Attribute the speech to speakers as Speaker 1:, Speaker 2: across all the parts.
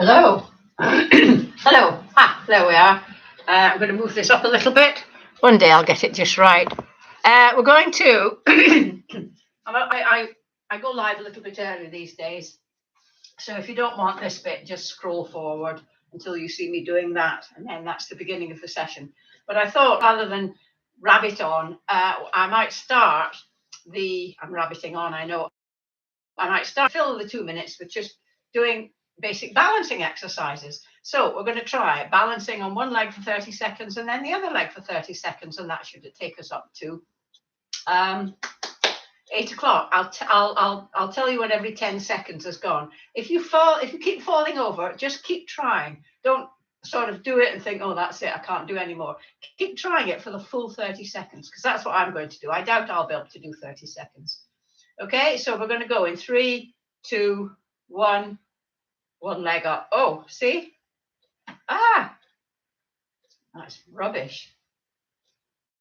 Speaker 1: Hello. Hello. There we are. I'm going to move this up a little bit. One day I'll get it just right. We're going to... I go live a little bit early these days. So if you don't want this bit, just scroll forward until you see me doing that. And then that's the beginning of the session. But I thought rather than rabbit on, I might start I'm rabbiting on, I know. I might fill the 2 minutes with just doing basic balancing exercises. So we're going to try balancing on one leg for 30 seconds and then the other leg for 30 seconds. And that should take us up to 8 o'clock. I'll tell you when every 10 seconds has gone. If you keep falling over, just keep trying. Don't sort of do it and think, oh, that's it, I can't do anymore. Keep trying it for the full 30 seconds, because that's what I'm going to do. I doubt I'll be able to do 30 seconds. Okay, so we're going to go in 3, 2, 1. One leg up. Oh, see? That's rubbish.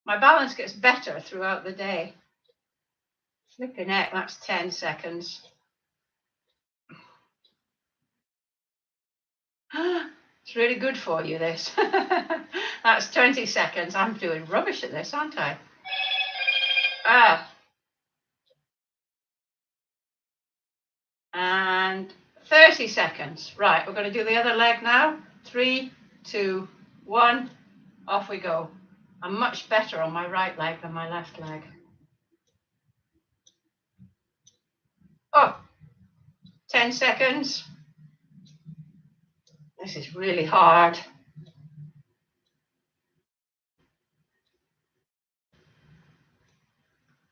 Speaker 1: My balance gets better throughout the day. Flipping heck, that's 10 seconds. It's really good for you, this. That's 20 seconds. I'm doing rubbish at this, aren't I? And 30 seconds. Right, we're going to do the other leg now. 3, 2, 1. Off we go. I'm much better on my right leg than my left leg. Oh, 10 seconds. This is really hard.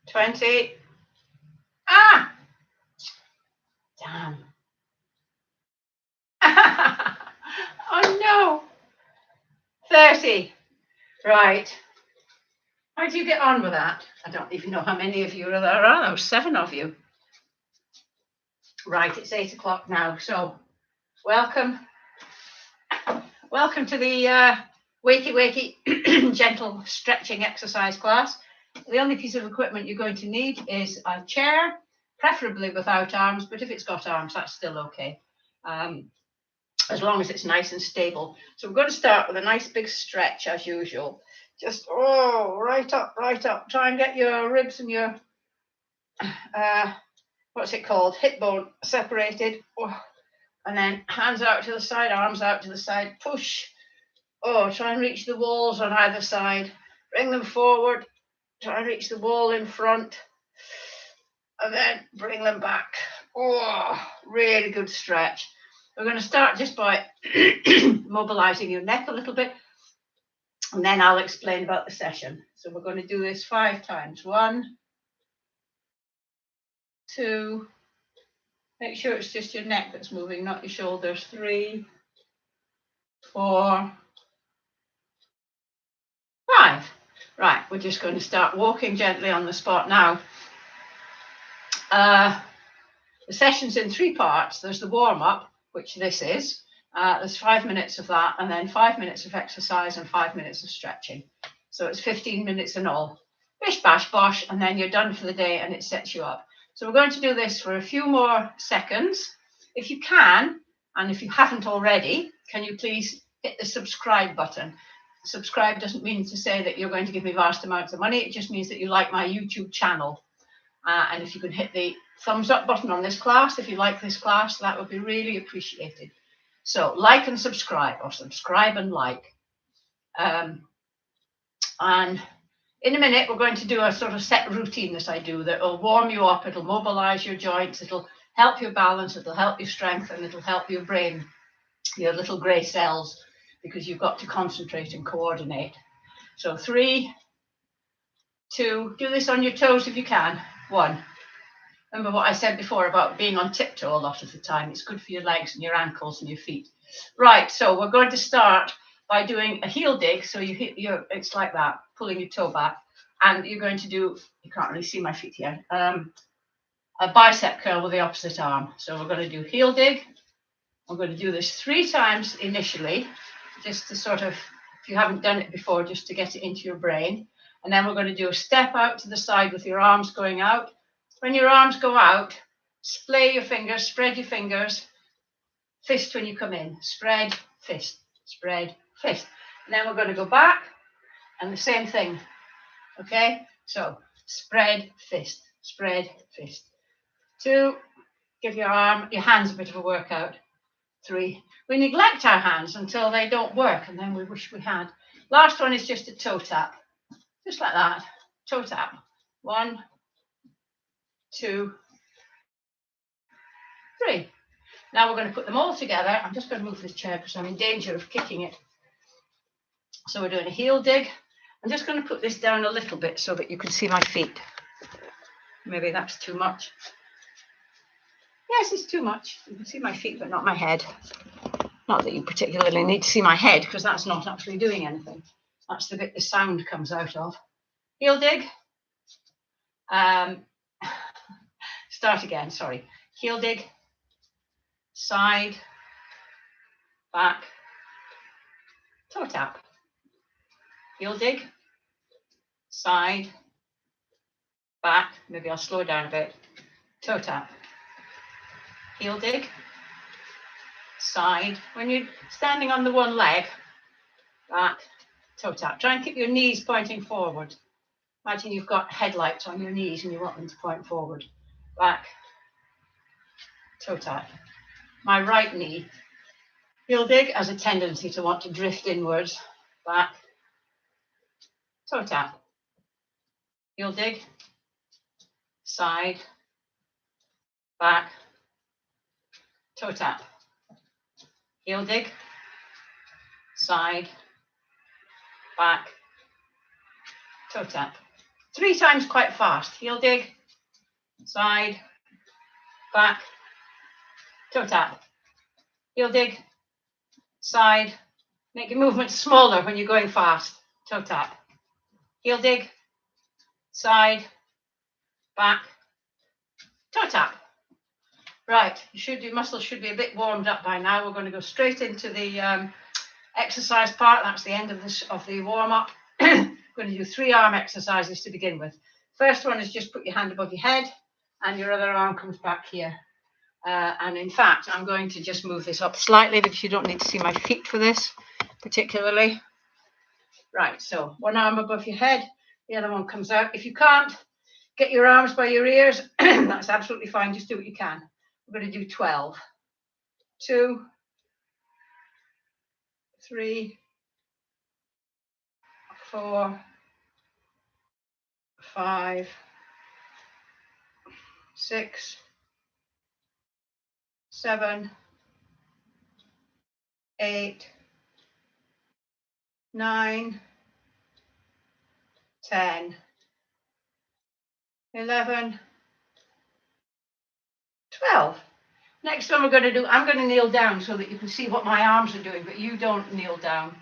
Speaker 1: 20. Damn. Oh no. 30. Right. How do you get on with that? I don't even know how many of you there are. There were 7 of you. Right, it's 8 o'clock now. So welcome to the Wakey gentle stretching exercise class. The only piece of equipment you're going to need is a chair, preferably without arms, but if it's got arms, that's still okay, as long as it's nice and stable. So we're going to start with a nice big stretch as usual. Just, right up. Try and get your ribs and your, what's it called, hip bone separated. And then hands out to the side, arms out to the side, push. Try and reach the walls on either side. Bring them forward. Try and reach the wall in front. And then bring them back. Really good stretch. We're going to start just by mobilizing your neck a little bit. And then I'll explain about the session. So we're going to do this 5 times. 1, 2. Make sure it's just your neck that's moving, not your shoulders. 3, 4, 5. Right, we're just going to start walking gently on the spot now. The session's in 3 parts. There's the warm-up, which this is. There's 5 minutes of that, and then 5 minutes of exercise and 5 minutes of stretching. So it's 15 minutes in all. Bish, bash, bosh, and then you're done for the day, and it sets you up. So we're going to do this for a few more seconds. If you can, and if you haven't already, can you please hit the subscribe button? Subscribe doesn't mean to say that you're going to give me vast amounts of money. It just means that you like my YouTube channel. And if you can hit the thumbs up button on this class, if you like this class, that would be really appreciated. So like and subscribe, or subscribe and like. And in a minute, we're going to do a sort of set routine that I do that will warm you up. It'll mobilize your joints. It'll help your balance. It'll help your strength, and it'll help your brain, your little gray cells, because you've got to concentrate and coordinate. So 3, 2, do this on your toes if you can. 1. Remember what I said before about being on tiptoe a lot of the time. It's good for your legs and your ankles and your feet. Right, so we're going to start by doing a heel dig. So you hit it's like that, pulling your toe back. And you're going to do, you can't really see my feet here, a bicep curl with the opposite arm. So we're going to do heel dig. We're going to do this 3 times initially, just to sort of, if you haven't done it before, just to get it into your brain. And then we're going to do a step out to the side with your arms going out. When your arms go out, splay your fingers, spread your fingers, fist when you come in, spread, fist, spread, fist. And then we're going to go back and the same thing. Okay, so spread, fist, spread, fist. 2, give your hands a bit of a workout. 3, we neglect our hands until they don't work and then we wish we had. Last one is just a toe tap, just like that, toe tap. 1, 2, 3. Now we're going to put them all together. I'm just going to move this chair because I'm in danger of kicking it. So we're doing a heel dig. I'm just going to put this down a little bit so that you can see my feet. Maybe that's too much. Yes, it's too much. You can see my feet, but not my head. Not that you particularly need to see my head because that's not actually doing anything. That's the bit the sound comes out of. Heel dig. Start again, sorry. Heel dig. Side. Back. Toe tap. Heel dig. Side. Back. Maybe I'll slow down a bit. Toe tap. Heel dig. Side. When you're standing on the one leg, back, toe tap. Try and keep your knees pointing forward. Imagine you've got headlights on your knees and you want them to point forward. Back, toe tap. My right knee, heel dig, has a tendency to want to drift inwards. Back, toe tap. Heel dig. Side. Back, toe tap. Heel dig, side, back, toe tap. 3 times quite fast. Heel dig, side, back, toe tap. Heel dig, side. Make your movements smaller when you're going fast. Toe tap. Heel dig, side, back, toe tap. Right, your muscles should be a bit warmed up by now. We're going to go straight into the exercise part. That's the end of the warm-up. We're going to do 3 arm exercises to begin with. First one is just put your hand above your head and your other arm comes back here. And in fact, I'm going to just move this up slightly because you don't need to see my feet for this particularly. Right, so one arm above your head, the other one comes out. If you can't get your arms by your ears, that's absolutely fine. Just do what you can. We're going to do 12. 2, 3, 4, 5, 6, 7, 8, 9, 10, 11, 12. Next one we're going to do, I'm going to kneel down so that you can see what my arms are doing, but you don't kneel down.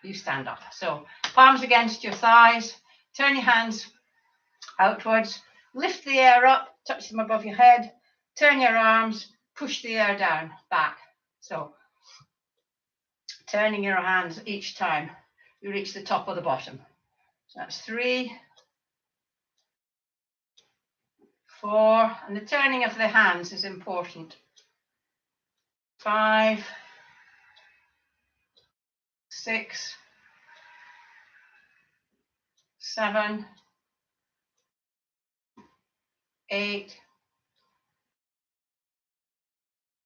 Speaker 1: You stand up. So palms against your thighs, turn your hands outwards, lift the air up, touch them above your head, turn your arms, push the air down, back. So turning your hands each time you reach the top or the bottom. So that's 3, 4, and the turning of the hands is important. 5, 6, 7, 8,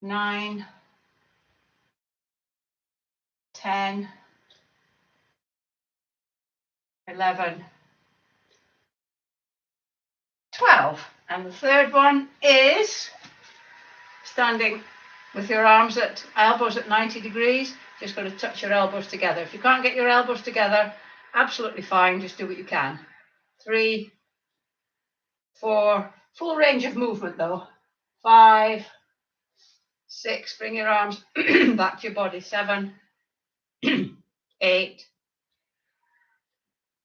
Speaker 1: 9, 10, 11, 12. And the third one is standing with your arms at elbows at 90 degrees. Just going to touch your elbows together. If you can't get your elbows together, absolutely fine. Just do what you can. 3, 4, full range of movement though. 5, 6, bring your arms back to your body. 7, 8,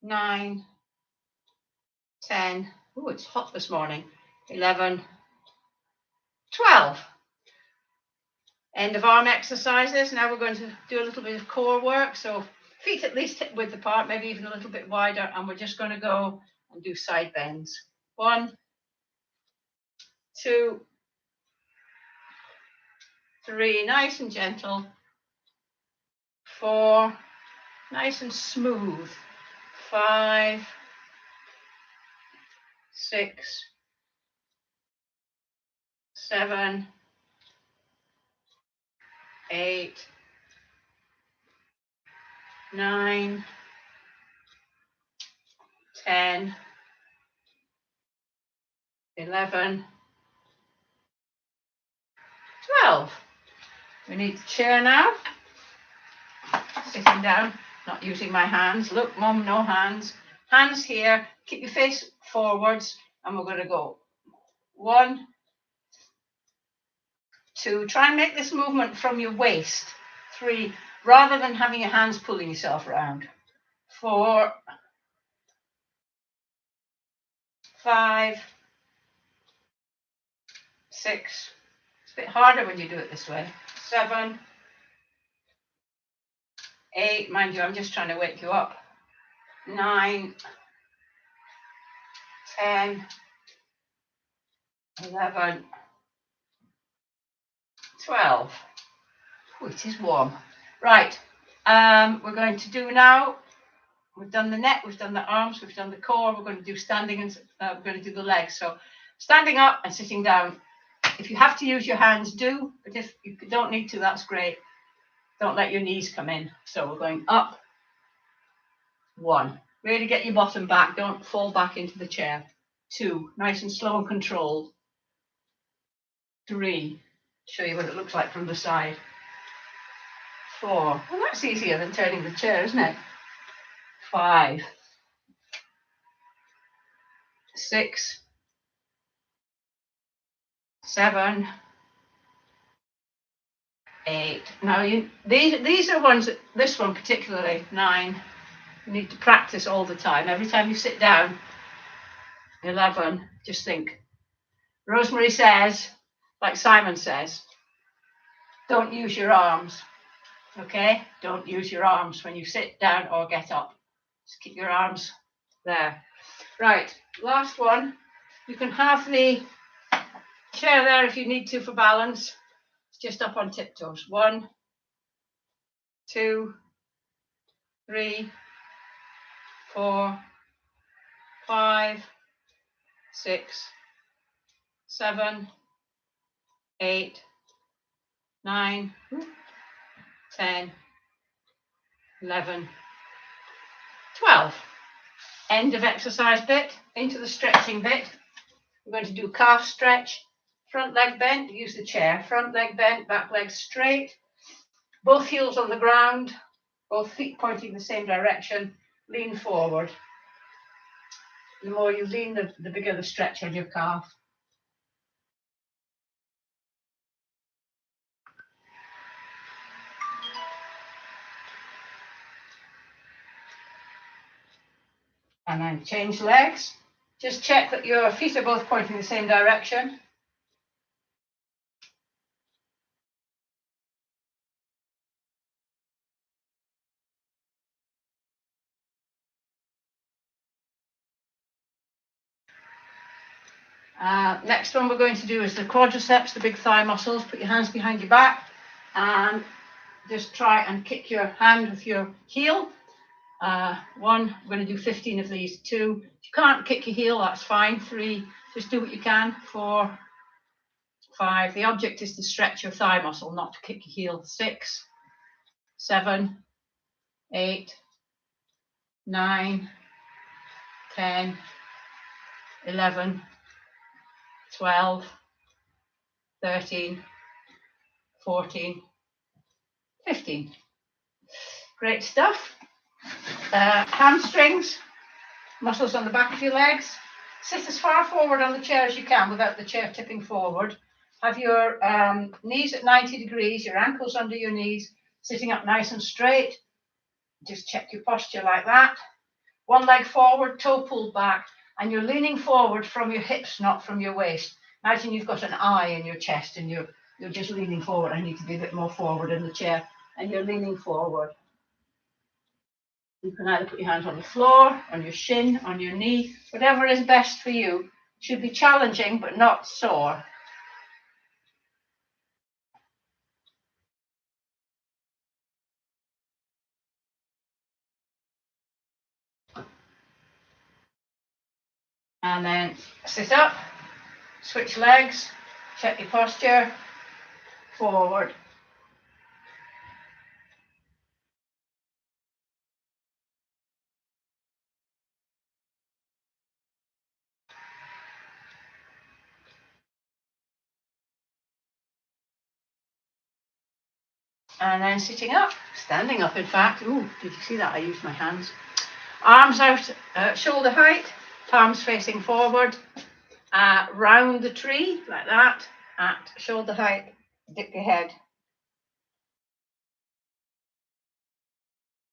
Speaker 1: 9, 10. Oh, it's hot this morning. 11, 12. End of arm exercises. Now we're going to do a little bit of core work. So feet at least hip width apart, maybe even a little bit wider. And we're just going to go and do side bends. 1, 2, 3, nice and gentle. 4, nice and smooth. 5, 6, 7, 8, 9, 10, 11, 12. We need the chair now. Sitting down, not using my hands. Look, Mum, no hands. Hands here. Keep your face forwards, and we're going to go 1, 2. Try and make this movement from your waist. 3, rather than having your hands pulling yourself around. 4, 5, 6. It's a bit harder when you do it this way. 7, 8. Mind you, I'm just trying to wake you up. 9, 10, 11, 12. Oh, it is warm. Right. We're going to do now. We've done the neck, we've done the arms, we've done the core. We're going to do standing and we're going to do the legs. So standing up and sitting down. If you have to use your hands, do. But if you don't need to, that's great. Don't let your knees come in. So we're going up. 1. Really get your bottom back. Don't fall back into the chair. 2. Nice and slow and controlled. 3. Show you what it looks like from the side. 4. Well, that's easier than turning the chair, isn't it? 5. 6. 7. 8. Now these are ones that, this one particularly, 9. You need to practice all the time. Every time you sit down. 11. Just think. Rosemary says, like Simon says, don't use your arms. Okay? Don't use your arms when you sit down or get up. Just keep your arms there. Right, last one. You can have the chair there if you need to for balance. Just up on tiptoes. 1, 2, 3, 4, 5, 6, 7, 8, 9, 10, 11, 12. End of exercise bit, into the stretching bit. We're going to do calf stretch, front leg bent, use the chair, front leg bent, back leg straight, both heels on the ground, both feet pointing the same direction, lean forward. The more you lean, the bigger the stretch on your calf. And then change legs. Just check that your feet are both pointing the same direction. Next one we're going to do is the quadriceps, the big thigh muscles. Put your hands behind your back and just try and kick your hand with your heel. 1, we're going to do 15 of these. 2, if you can't kick your heel, that's fine. 3, just do what you can. 4, 5, the object is to stretch your thigh muscle, not to kick your heel. 6, 7, 8, 9, 10, 11, 12, 13, 14, 15. Great stuff. Hamstrings, muscles on the back of your legs. Sit as far forward on the chair as you can without the chair tipping forward. Have your knees at 90 degrees, your ankles under your knees, sitting up nice and straight. Just check your posture like that. One leg forward, toe pulled back, and you're leaning forward from your hips, not from your waist. Imagine you've got an eye in your chest and you're just leaning forward. I need to be a bit more forward in the chair, and you're leaning forward. You can either put your hands on the floor, on your shin, on your knee, whatever is best for you. Should be challenging but not sore. And then sit up, switch legs, check your posture, forward. And then sitting up, standing up in fact. Ooh, did you see that? I used my hands. Arms out, shoulder height, palms facing forward, round the tree like that, at shoulder height, dip your head.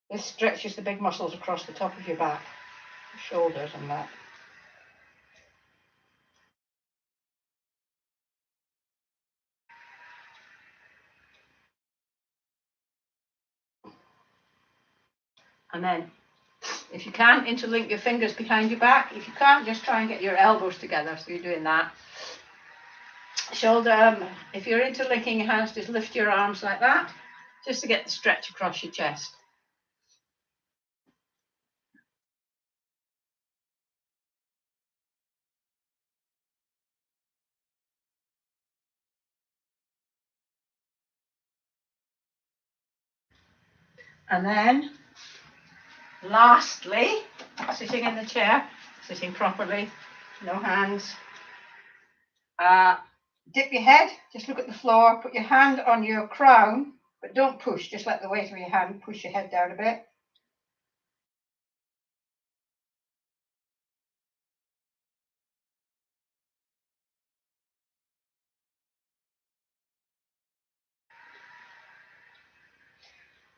Speaker 1: This stretches the big muscles across the top of your back, shoulders and that. And then, if you can, interlink your fingers behind your back. If you can't, just try and get your elbows together. So you're doing that. Shoulder, if you're interlinking your hands, just lift your arms like that, just to get the stretch across your chest. And then, lastly, sitting in the chair, sitting properly, no hands. Dip your head, just look at the floor, put your hand on your crown, but don't push, just let the weight of your hand push your head down a bit.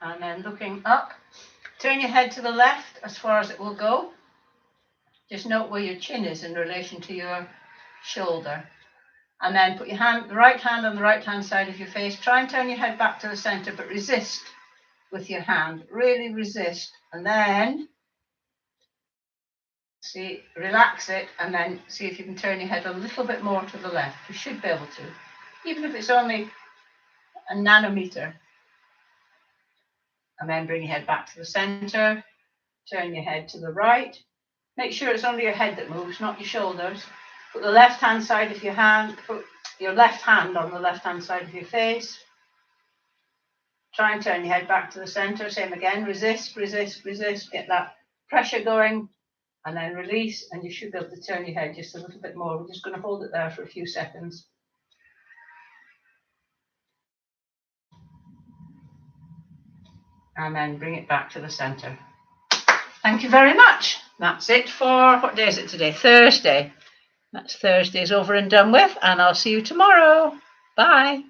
Speaker 1: And then looking up, turn your head to the left as far as it will go. Just note where your chin is in relation to your shoulder. And then put your hand, the right hand on the right hand side of your face. Try and turn your head back to the center, but resist with your hand. Really resist. And then see, relax it, and then see if you can turn your head a little bit more to the left. You should be able to, even if it's only a nanometer. And then bring your head back to the center. Turn your head to the right. Make sure it's only your head that moves, not your shoulders. Put the left hand side of your hand, put your left hand on the left hand side of your face. Try and turn your head back to the center. Same again. Resist, resist, resist. Get that pressure going. And then release, and you should be able to turn your head just a little bit more. We're just going to hold it there for a few seconds. And then bring it back to the center. Thank you very much. That's it for, what day is it today? Thursday. That's Thursday's over and done with, and I'll see you tomorrow. Bye.